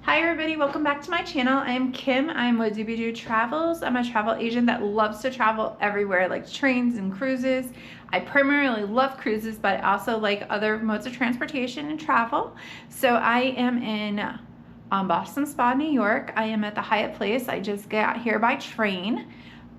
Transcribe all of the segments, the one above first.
Hi everybody, welcome back to my channel. I am Kim. I'm with Doobie-Doo Travels. I'm a travel agent that loves to travel everywhere, like trains and cruises. I primarily love cruises, but I also like other modes of transportation and travel. So I am in Boston Spa, New York. I am at the Hyatt Place. I just got here by train.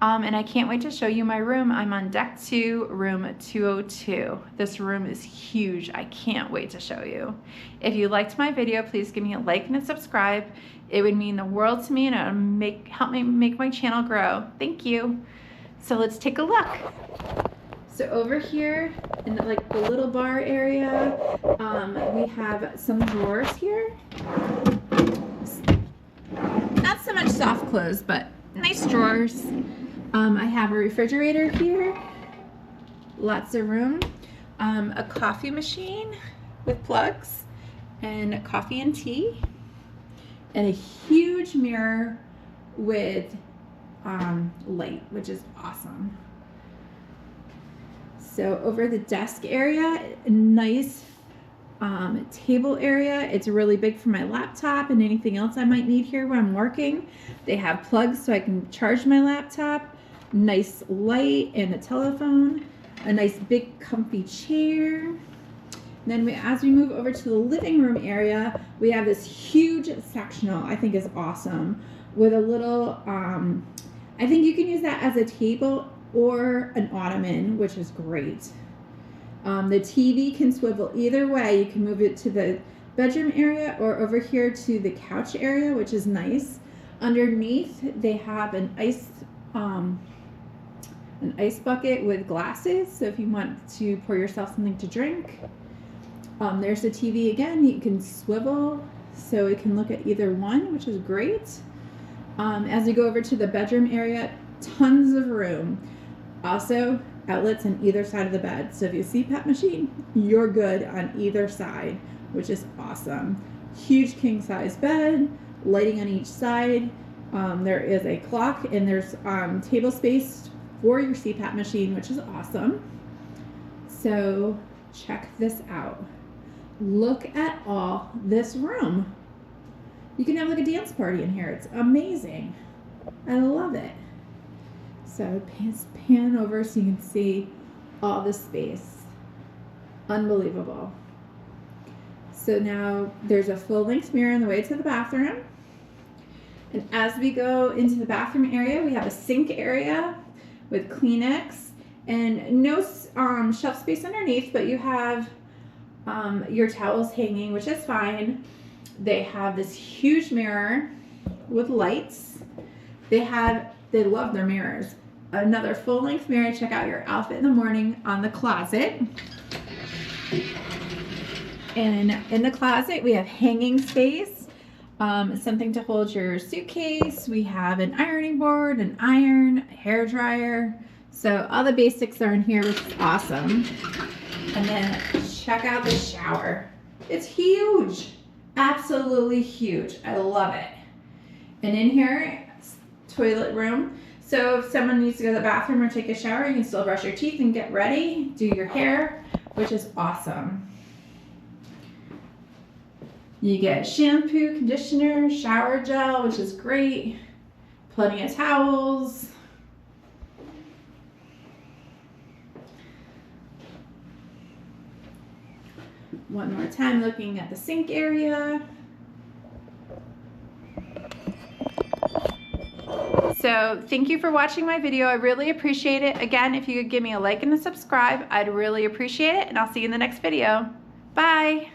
And I can't wait to show you my room. I'm on deck 2, room 202. This room is huge. I can't wait to show you. If you liked my video, please give me a like and a subscribe. It would mean the world to me, and it would help me make my channel grow. Thank you. So let's take a look. So over here in the little bar area, we have some drawers here. Not so much soft clothes, but nice drawers. I have a refrigerator here, lots of room, a coffee machine with plugs, and coffee and tea, and a huge mirror with light, which is awesome. So over the desk area, a nice table area. It's really big for my laptop and anything else I might need here when I'm working. They have plugs so I can charge my laptop. Nice light and a telephone. A nice big comfy chair. And then as we move over to the living room area, we have this huge sectional I think is awesome with a little, I think you can use that as a table or an ottoman, which is great. The TV can swivel either way. You can move it to the bedroom area or over here to the couch area, which is nice. Underneath, they have an ice bucket with glasses, so if you want to pour yourself something to drink. There's the TV again. You can swivel so it can look at either one, which is great. As you go over to the bedroom area, tons of room. Also, outlets on either side of the bed. So if you see CPAP machine, you're good on either side, which is awesome. Huge king size bed, lighting on each side. There is a clock, and there's table space for your CPAP machine, which is awesome. So check this out. Look at all this room. You can have like a dance party in here. It's amazing. I love it. So pan over so you can see all the space. Unbelievable. So now there's a full-length mirror on the way to the bathroom. And as we go into the bathroom area, we have a sink area with Kleenex and no shelf space underneath, but you have your towels hanging, which is fine. They have this huge mirror with lights. They love their mirrors. Another full-length mirror. Check out your outfit in the morning on the closet. And in the closet, we have hanging space, something to hold your suitcase. We have an ironing board, an iron, a hair dryer. So all the basics are in here, which is awesome. And then check out the shower. It's huge. Absolutely huge. I love it. And in here, toilet room. So if someone needs to go to the bathroom or take a shower, you can still brush your teeth and get ready, do your hair, which is awesome. You get shampoo, conditioner, shower gel, which is great. Plenty of towels. One more time looking at the sink area. So thank you for watching my video. I really appreciate it. Again, if you could give me a like and a subscribe, I'd really appreciate it. And I'll see you in the next video. Bye.